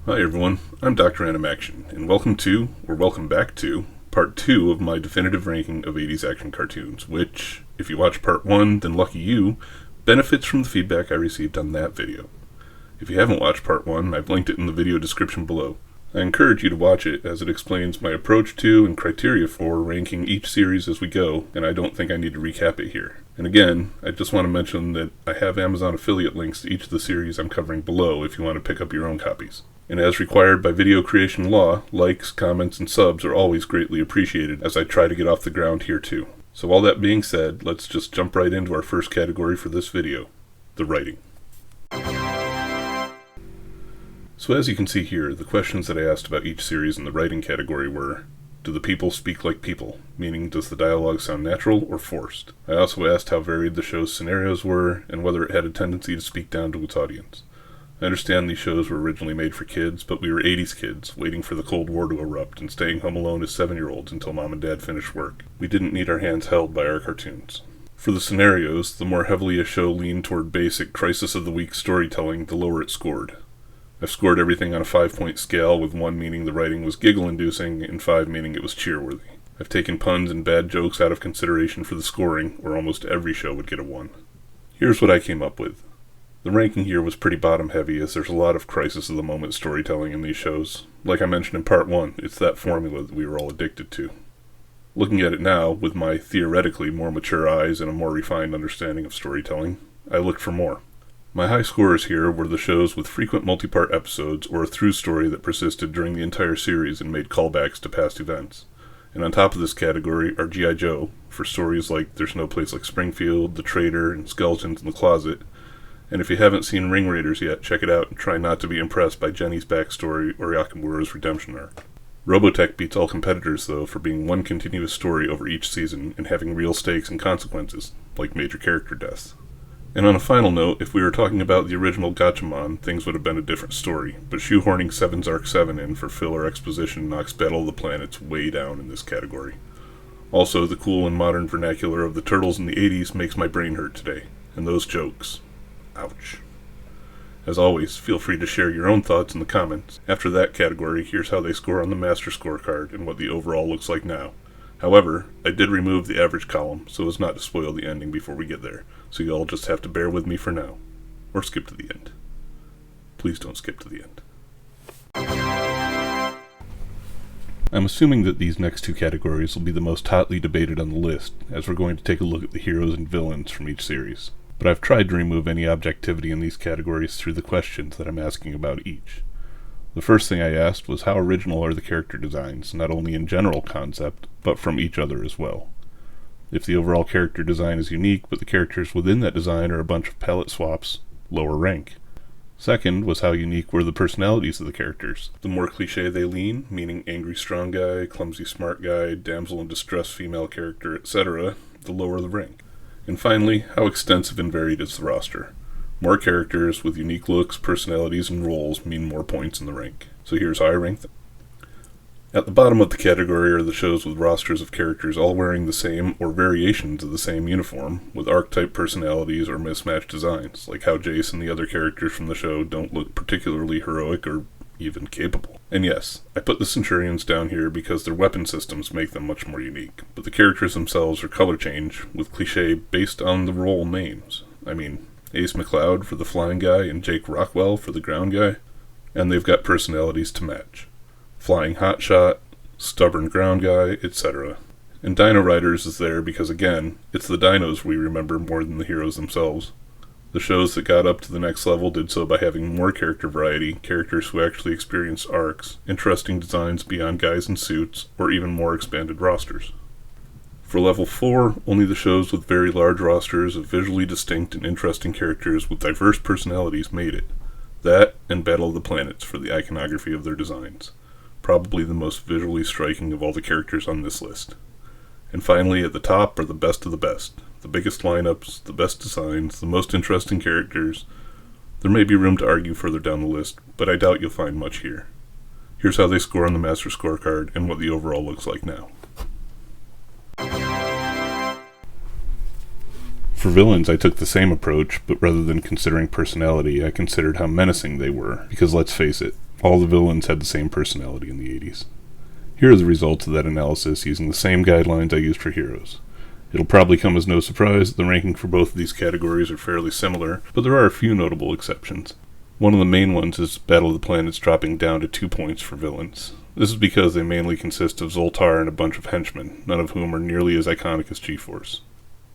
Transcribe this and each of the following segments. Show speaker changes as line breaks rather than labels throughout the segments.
Hi everyone, I'm Dr.Animaction, and welcome back to, part 2 of my definitive ranking of 80s action cartoons, which, if you watch part 1, then lucky you, benefits from the feedback I received on that video. If you haven't watched part 1, I've linked it in the video description below. I encourage you to watch it, as it explains my approach to and criteria for ranking each series as we go, and I don't think I need to recap it here. And again, I just want to mention that I have Amazon affiliate links to each of the series I'm covering below if you want to pick up your own copies. And as required by video creation law, likes, comments, and subs are always greatly appreciated as I try to get off the ground here too. So all that being said, let's just jump right into our first category for this video, the writing. So as you can see here, the questions that I asked about each series in the writing category were, do the people speak like people? Meaning, does the dialogue sound natural or forced? I also asked how varied the show's scenarios were, and whether it had a tendency to speak down to its audience. I understand these shows were originally made for kids, but we were 80s kids, waiting for the Cold War to erupt and staying home alone as 7-year-olds until mom and dad finished work. We didn't need our hands held by our cartoons. For the scenarios, the more heavily a show leaned toward basic crisis-of-the-week storytelling, the lower it scored. I've scored everything on a 5-point scale, with 1 meaning the writing was giggle-inducing and 5 meaning it was cheer-worthy. I've taken puns and bad jokes out of consideration for the scoring, or almost every show would get a 1. Here's what I came up with. The ranking here was pretty bottom-heavy, as there's a lot of crisis-of-the-moment storytelling in these shows. Like I mentioned in part 1, it's that formula that we were all addicted to. Looking at it now, with my theoretically more mature eyes and a more refined understanding of storytelling, I looked for more. My high scores here were the shows with frequent multi-part episodes or a through story that persisted during the entire series and made callbacks to past events. And on top of this category are G.I. Joe, for stories like There's No Place Like Springfield, The Traitor, and Skeletons in the Closet. And if you haven't seen Ring Raiders yet, check it out and try not to be impressed by Jenny's backstory or Yakamura's redemption arc. Robotech beats all competitors, though, for being one continuous story over each season and having real stakes and consequences, like major character deaths. And on a final note, if we were talking about the original Gatchaman, things would have been a different story, but shoehorning Seven's Arc 7 in for filler exposition knocks Battle of the Planets way down in this category. Also, the cool and modern vernacular of the Turtles in the 80s makes my brain hurt today, and those jokes. Ouch. As always, feel free to share your own thoughts in the comments. After that category, here's how they score on the master scorecard and what the overall looks like now. However, I did remove the average column so as not to spoil the ending before we get there, so you'll just have to bear with me for now. Or skip to the end. Please don't skip to the end. I'm assuming that these next two categories will be the most hotly debated on the list, as we're going to take a look at the heroes and villains from each series. But I've tried to remove any objectivity in these categories through the questions that I'm asking about each. The first thing I asked was how original are the character designs, not only in general concept, but from each other as well. If the overall character design is unique, but the characters within that design are a bunch of palette swaps, lower rank. Second was how unique were the personalities of the characters. The more cliché they lean, meaning angry strong guy, clumsy smart guy, damsel in distress female character, etc., the lower the rank. And finally, how extensive and varied is the roster. More characters with unique looks, personalities, and roles mean more points in the rank. So here's how I rank them. At the bottom of the category are the shows with rosters of characters all wearing the same or variations of the same uniform, with archetype personalities or mismatched designs, like how Jace and the other characters from the show don't look particularly heroic or even capable. And yes, I put the Centurions down here because their weapon systems make them much more unique, but the characters themselves are color change, with cliché based on the role names. I mean, Ace McCloud for the flying guy and Jake Rockwell for the ground guy, and they've got personalities to match. Flying hotshot, stubborn ground guy, etc. And Dino Riders is there because, again, it's the dinos we remember more than the heroes themselves. The shows that got up to the next level did so by having more character variety, characters who actually experienced arcs, interesting designs beyond guys in suits, or even more expanded rosters. For level 4, only the shows with very large rosters of visually distinct and interesting characters with diverse personalities made it. That, and Battle of the Planets for the iconography of their designs. Probably the most visually striking of all the characters on this list. And finally, at the top are the best of the best. The biggest lineups, the best designs, the most interesting characters. There may be room to argue further down the list, but I doubt you'll find much here. Here's how they score on the master scorecard and what the overall looks like now. For villains, I took the same approach, but rather than considering personality, I considered how menacing they were, because let's face it, All the villains had the same personality in the 80s. Here are the results of that analysis using the same guidelines I used for heroes. It'll probably come as no surprise that the ranking for both of these categories are fairly similar, but there are a few notable exceptions. One of the main ones is Battle of the Planets dropping down to 2 points for villains. This is because they mainly consist of Zoltar and a bunch of henchmen, none of whom are nearly as iconic as G-Force.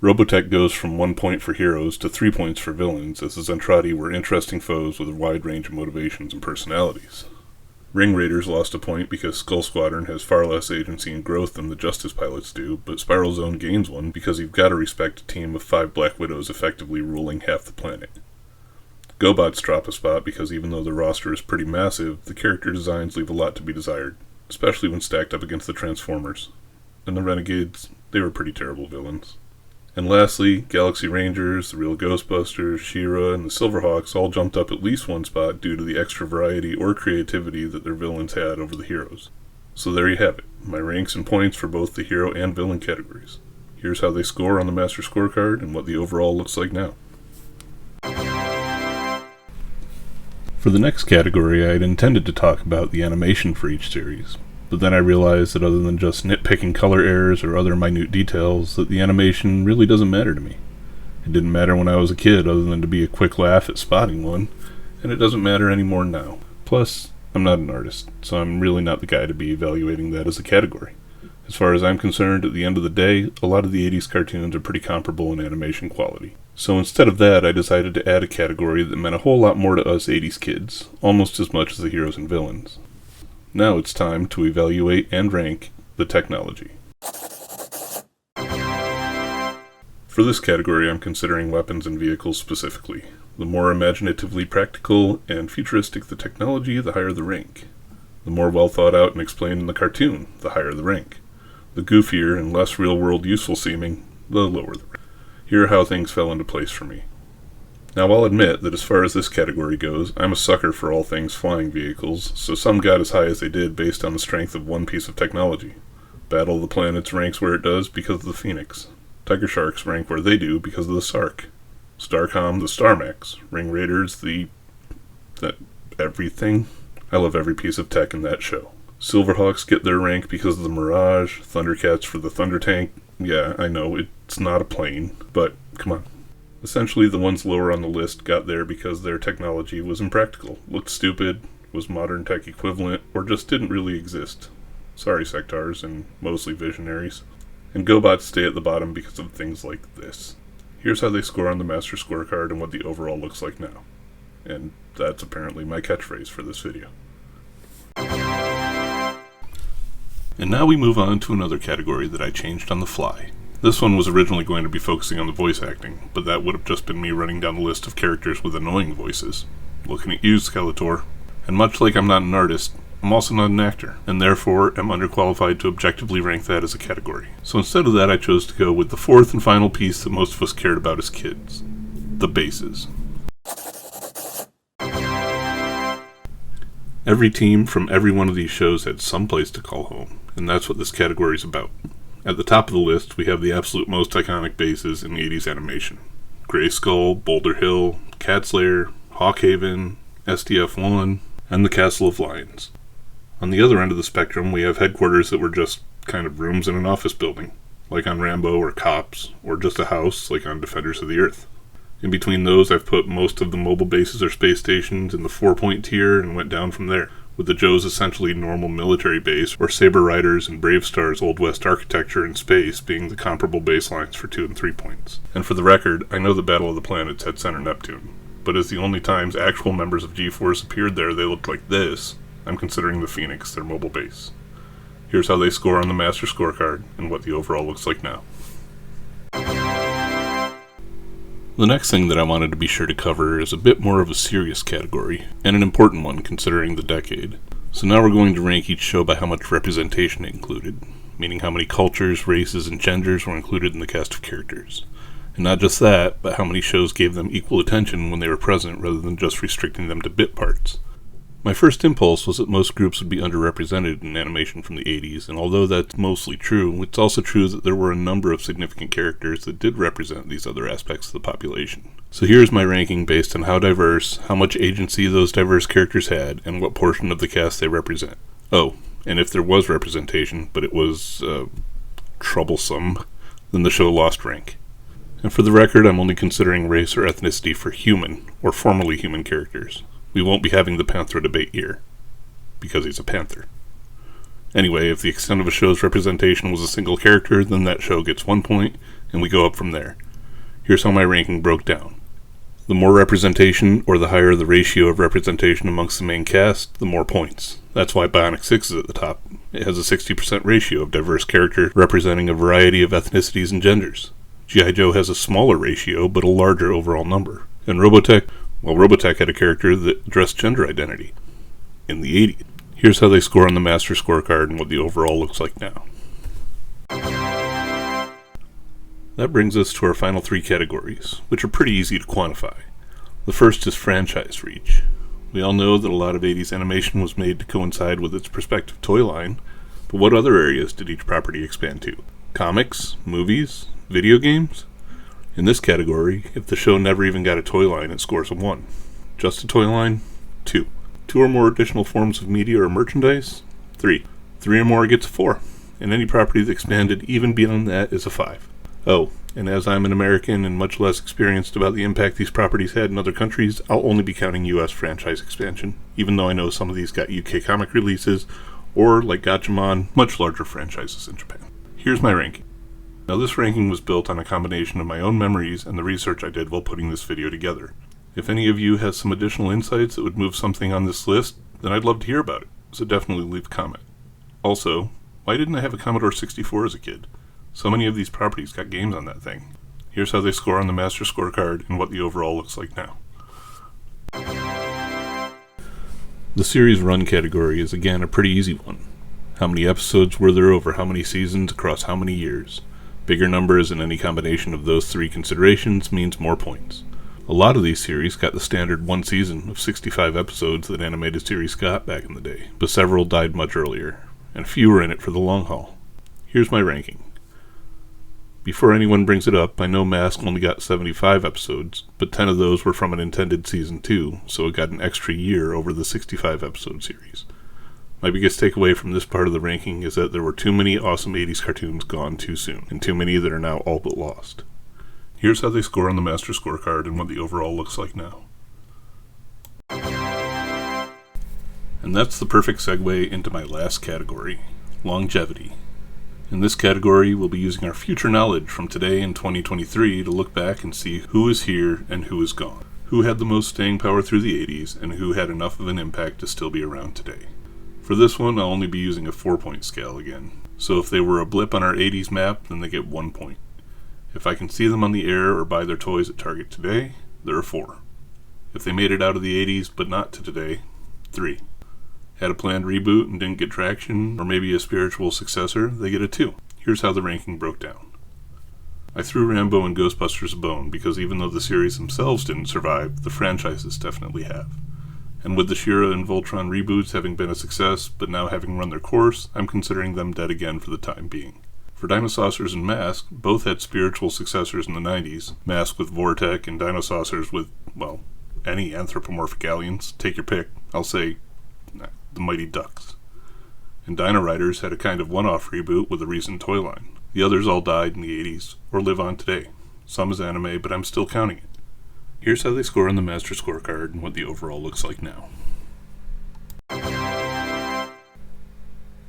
Robotech goes from 1 point for heroes to 3 points for villains, as the Zentradi were interesting foes with a wide range of motivations and personalities. Ring Raiders lost a point because Skull Squadron has far less agency and growth than the Justice pilots do, but Spiral Zone gains one because you've got to respect a team of 5 Black Widows effectively ruling half the planet. GoBots drop a spot because even though the roster is pretty massive, the character designs leave a lot to be desired, especially when stacked up against the Transformers. And the Renegades, they were pretty terrible villains. And lastly, Galaxy Rangers, the Real Ghostbusters, She-Ra, and the Silverhawks all jumped up at least 1 spot due to the extra variety or creativity that their villains had over the heroes. So there you have it, my ranks and points for both the hero and villain categories. Here's how they score on the Master Scorecard and what the overall looks like now. For the next category, I had intended to talk about the animation for each series, but then I realized that other than just nitpicking color errors or other minute details, that the animation really doesn't matter to me. It didn't matter when I was a kid other than to be a quick laugh at spotting one, and it doesn't matter anymore now. Plus, I'm not an artist, so I'm really not the guy to be evaluating that as a category. As far as I'm concerned, at the end of the day, a lot of the 80s cartoons are pretty comparable in animation quality. So instead of that, I decided to add a category that meant a whole lot more to us 80s kids, almost as much as the heroes and villains. Now it's time to evaluate and rank the technology. For this category, I'm considering weapons and vehicles specifically. The more imaginatively practical and futuristic the technology, the higher the rank. The more well thought out and explained in the cartoon, the higher the rank. The goofier and less real-world useful seeming, the lower the rank. Here are how things fell into place for me. Now, I'll admit that as far as this category goes, I'm a sucker for all things flying vehicles, so some got as high as they did based on the strength of one piece of technology. Battle of the Planets ranks where it does because of the Phoenix. Tiger Sharks rank where they do because of the Sark. Starcom, the Starmax. Ring Raiders, that everything. I love every piece of tech in that show. Silverhawks get their rank because of the Mirage. Thundercats for the Thunder Tank. Yeah, I know, it's not a plane, but come on. Essentially, the ones lower on the list got there because their technology was impractical, looked stupid, was modern tech equivalent, or just didn't really exist. Sorry, sectars, and mostly visionaries. And GoBots stay at the bottom because of things like this. Here's how they score on the Master Scorecard and what the overall looks like now. And that's apparently my catchphrase for this video. And now we move on to another category that I changed on the fly. This one was originally going to be focusing on the voice acting, but that would have just been me running down the list of characters with annoying voices. Looking at you, Skeletor. And much like I'm not an artist, I'm also not an actor, and therefore am underqualified to objectively rank that as a category. So instead of that, I chose to go with the fourth and final piece that most of us cared about as kids. The bases. Every team from every one of these shows had some place to call home, and that's what this category is about. At the top of the list, we have the absolute most iconic bases in 80s animation. Grayskull, Boulder Hill, Catslayer, Hawkhaven, SDF-1, and the Castle of Lions. On the other end of the spectrum, we have headquarters that were just kind of rooms in an office building, like on Rambo or Cops, or just a house, like on Defenders of the Earth. In between those, I've put most of the mobile bases or space stations in the 4-point tier and went down from there, with the Joe's essentially normal military base, or Saber Riders and Brave Star's Old West architecture in space being the comparable baselines for 2 and 3 points. And for the record, I know the Battle of the Planets had Center Neptune, but as the only times actual members of G-Force appeared there they looked like this, I'm considering the Phoenix their mobile base. Here's how they score on the Master Scorecard, and what the overall looks like now. The next thing that I wanted to be sure to cover is a bit more of a serious category, and an important one considering the decade. So now we're going to rank each show by how much representation it included, meaning how many cultures, races, and genders were included in the cast of characters. And not just that, but how many shows gave them equal attention when they were present rather than just restricting them to bit parts. My first impulse was that most groups would be underrepresented in animation from the 80s, and although that's mostly true, it's also true that there were a number of significant characters that did represent these other aspects of the population. So here's my ranking based on how diverse, how much agency those diverse characters had, and what portion of the cast they represent. Oh, and if there was representation, but it was, troublesome, then the show lost rank. And for the record, I'm only considering race or ethnicity for human, or formerly human characters. We won't be having the Panther debate here, because he's a panther. Anyway, if the extent of a show's representation was a single character, then that show gets 1 point, and we go up from there. Here's how my ranking broke down. The more representation, or the higher the ratio of representation amongst the main cast, the more points. That's why Bionic 6 is at the top. It has a 60% ratio of diverse characters representing a variety of ethnicities and genders. G.I. Joe has a smaller ratio, but a larger overall number. And Robotech, well, Robotech had a character that addressed gender identity in the 80s. Here's how they score on the master scorecard and what the overall looks like now. That brings us to our final 3 categories, which are pretty easy to quantify. The first is franchise reach. We all know that a lot of 80s animation was made to coincide with its prospective toy line, but what other areas did each property expand to? Comics? Movies? Video games? In this category, if the show never even got a toy line, it scores a 1. Just a toy line? 2. 2 or more additional forms of media or merchandise? 3. 3 or more gets a 4. And any property that expanded even beyond that is a 5. Oh, and as I'm an American and much less experienced about the impact these properties had in other countries, I'll only be counting US franchise expansion, even though I know some of these got UK comic releases, or, like Gatchaman, much larger franchises in Japan. Here's my ranking. Now this ranking was built on a combination of my own memories and the research I did while putting this video together. If any of you has some additional insights that would move something on this list, then I'd love to hear about it, so definitely leave a comment. Also, why didn't I have a Commodore 64 as a kid? So many of these properties got games on that thing. Here's how they score on the master scorecard and what the overall looks like now. The series run category is again a pretty easy one. How many episodes were there over how many seasons across how many years? Bigger numbers and any combination of those 3 considerations means more points. A lot of these series got the standard 1 season of 65 episodes that animated series got back in the day, but several died much earlier, and few were in it for the long haul. Here's my ranking. Before anyone brings it up, I know Mask only got 75 episodes, but 10 of those were from an intended season 2, so it got an extra year over the 65 episode series. My biggest takeaway from this part of the ranking is that there were too many awesome 80s cartoons gone too soon, and too many that are now all but lost. Here's how they score on the master scorecard and what the overall looks like now. And that's the perfect segue into my last category, longevity. In this category, we'll be using our future knowledge from today in 2023 to look back and see who is here and who is gone, who had the most staying power through the 80s, and who had enough of an impact to still be around today. For this one, I'll only be using a 4-point scale again, so if they were a blip on our 80s map, then they get 1 point. If I can see them on the air or buy their toys at Target today, they're a 4. If they made it out of the 80s but not to today, 3. Had a planned reboot and didn't get traction, or maybe a spiritual successor, they get a 2. Here's how the ranking broke down. I threw Rambo and Ghostbusters a bone because even though the series themselves didn't survive, the franchises definitely have. And with the She-Ra and Voltron reboots having been a success, but now having run their course, I'm considering them dead again for the time being. For Dinosaurs and Mask, both had spiritual successors in the 90s, Mask with Vortek and Dinosaurs with, well, any anthropomorphic aliens, take your pick. I'll say, the Mighty Ducks. And Dino Riders had a kind of one-off reboot with a recent toy line. The others all died in the 80s, or live on today. Some as anime, but I'm still counting it. Here's how they score on the master scorecard and what the overall looks like now.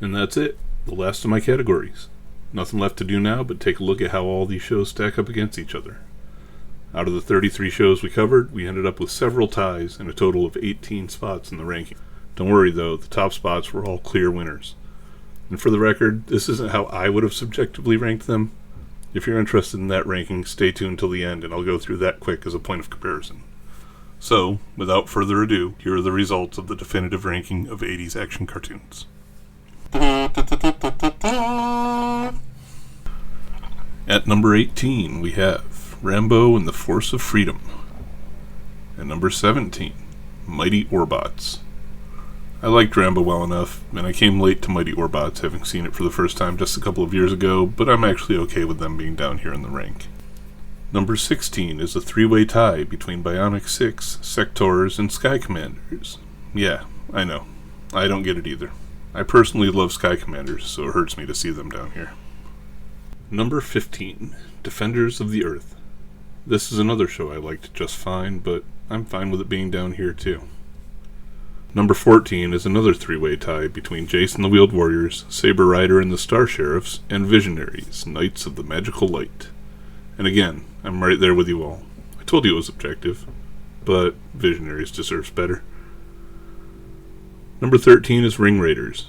And that's it, the last of my categories. Nothing left to do now but take a look at how all these shows stack up against each other. Out of the 33 shows we covered, we ended up with several ties and a total of 18 spots in the ranking. Don't worry though, the top spots were all clear winners. And for the record, this isn't how I would have subjectively ranked them. If you're interested in that ranking, stay tuned till the end and I'll go through that quick as a point of comparison. So, without further ado, here are the results of the definitive ranking of 80s action cartoons. At number 18, we have Rambo and the Force of Freedom. At number 17, Mighty Orbots. I liked Rambo well enough, and I came late to Mighty Orbots, having seen it for the first time just a couple of years ago, but I'm actually okay with them being down here in the rank. Number 16 is a three-way tie between Bionic 6, Sectors, and Sky Commanders. Yeah, I know. I don't get it either. I personally love Sky Commanders, so it hurts me to see them down here. Number 15, Defenders of the Earth. This is another show I liked just fine, but I'm fine with it being down here too. Number 14 is another three-way tie between Jason the Wheeled Warriors, Saber Rider and the Star Sheriffs, and Visionaries, Knights of the Magical Light. And again, I'm right there with you all. I told you it was objective, but Visionaries deserves better. Number 13 is Ring Raiders.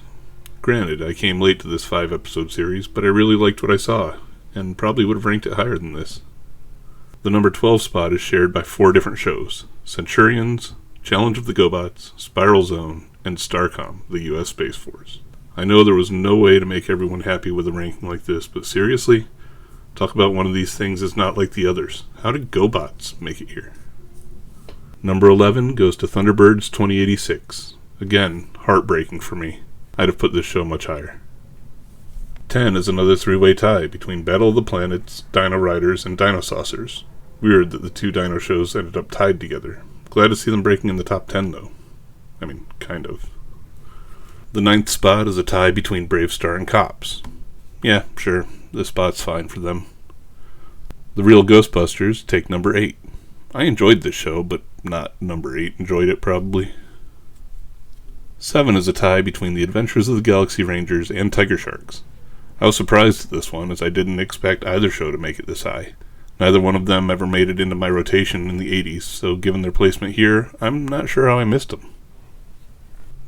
Granted, I came late to this 5-episode series, but I really liked what I saw, and probably would have ranked it higher than this. The number 12 spot is shared by 4 different shows: Centurions, Challenge of the GoBots, Spiral Zone, and STARCOM, the U.S. Space Force. I know there was no way to make everyone happy with a ranking like this, but seriously, talk about one of these things is not like the others. How did GoBots make it here? Number 11 goes to Thunderbirds 2086. Again, heartbreaking for me. I'd have put this show much higher. 10 is another three-way tie between Battle of the Planets, Dino Riders, and Dino Saucers. Weird that the two dino shows ended up tied together. Glad to see them breaking in the top 10, though. I mean, kind of. The 9th spot is a tie between Bravestar and Cops. Yeah, sure, this spot's fine for them. The Real Ghostbusters take number 8. I enjoyed this show, but not number 8 enjoyed it, probably. 7 is a tie between The Adventures of the Galaxy Rangers and Tiger Sharks. I was surprised at this one, as I didn't expect either show to make it this high. Neither one of them ever made it into my rotation in the 80s, so given their placement here, I'm not sure how I missed them.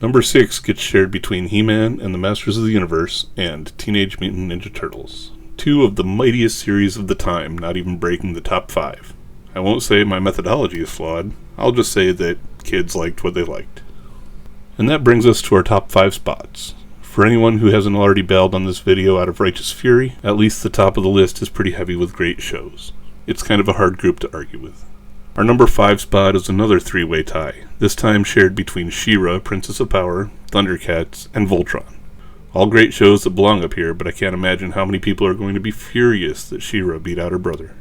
Number 6 gets shared between He-Man and the Masters of the Universe and Teenage Mutant Ninja Turtles. 2 of the mightiest series of the time, not even breaking the top 5. I won't say my methodology is flawed, I'll just say that kids liked what they liked. And that brings us to our top 5 spots. For anyone who hasn't already bailed on this video out of righteous fury, at least the top of the list is pretty heavy with great shows. It's kind of a hard group to argue with. Our number 5 spot is another three-way tie, this time shared between She-Ra, Princess of Power, Thundercats, and Voltron. All great shows that belong up here, but I can't imagine how many people are going to be furious that She-Ra beat out her brother.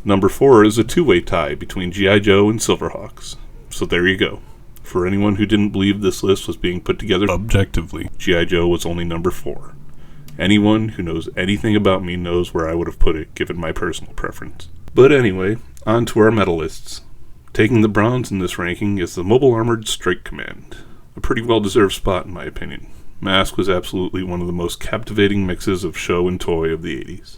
Number 4 is a two-way tie between G.I. Joe and Silverhawks. So there you go. For anyone who didn't believe this list was being put together objectively, G.I. Joe was only number 4. Anyone who knows anything about me knows where I would have put it, given my personal preference. But anyway, on to our medalists. Taking the bronze in this ranking is the Mobile Armored Strike Command. A pretty well-deserved spot in my opinion. Mask was absolutely one of the most captivating mixes of show and toy of the 80s.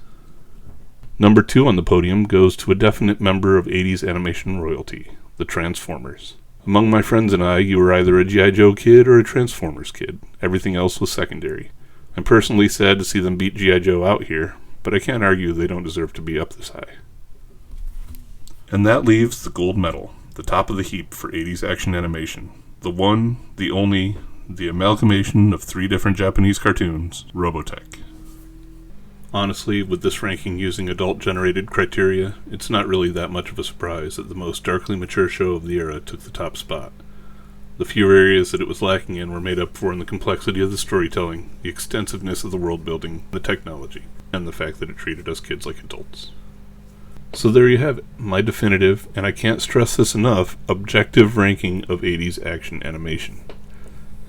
Number 2 on the podium goes to a definite member of 80s animation royalty, the Transformers. Among my friends and I, you were either a G.I. Joe kid or a Transformers kid. Everything else was secondary. I'm personally sad to see them beat G.I. Joe out here, but I can't argue they don't deserve to be up this high. And that leaves the gold medal, the top of the heap for 80s action animation. The one, the only, the amalgamation of 3 different Japanese cartoons, Robotech. Honestly, with this ranking using adult-generated criteria, it's not really that much of a surprise that the most darkly mature show of the era took the top spot. The few areas that it was lacking in were made up for in the complexity of the storytelling, the extensiveness of the world-building, the technology, and the fact that it treated us kids like adults. So there you have it, my definitive, and I can't stress this enough, objective ranking of 80s action animation.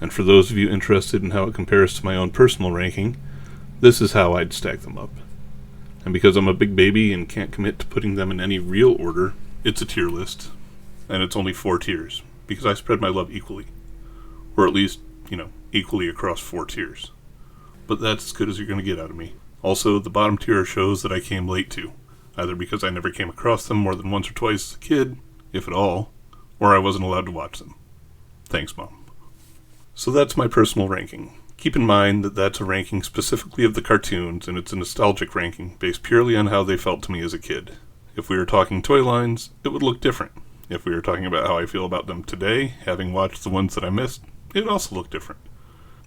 And for those of you interested in how it compares to my own personal ranking, this is how I'd stack them up. And because I'm a big baby and can't commit to putting them in any real order, it's a tier list. And it's only 4 tiers, because I spread my love equally. Or at least, equally across 4 tiers. But that's as good as you're going to get out of me. Also, the bottom tier are shows that I came late to, either because I never came across them more than once or twice as a kid, if at all, or I wasn't allowed to watch them. Thanks, Mom. So that's my personal ranking. Keep in mind that that's a ranking specifically of the cartoons, and it's a nostalgic ranking based purely on how they felt to me as a kid. If we were talking toy lines, it would look different. If we were talking about how I feel about them today, having watched the ones that I missed, it would also look different.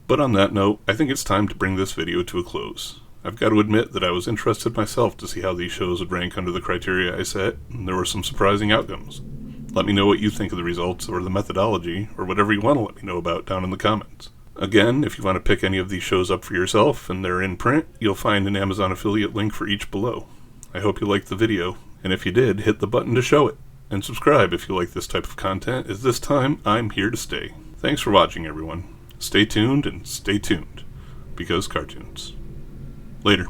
But on that note, I think it's time to bring this video to a close. I've got to admit that I was interested myself to see how these shows would rank under the criteria I set, and there were some surprising outcomes. Let me know what you think of the results or the methodology or whatever you want to let me know about down in the comments. Again, if you want to pick any of these shows up for yourself and they're in print, you'll find an Amazon affiliate link for each below. I hope you liked the video, and if you did, hit the button to show it. And subscribe if you like this type of content, as this time, I'm here to stay. Thanks for watching, everyone. Stay tuned and stay tuned, because cartoons. Later.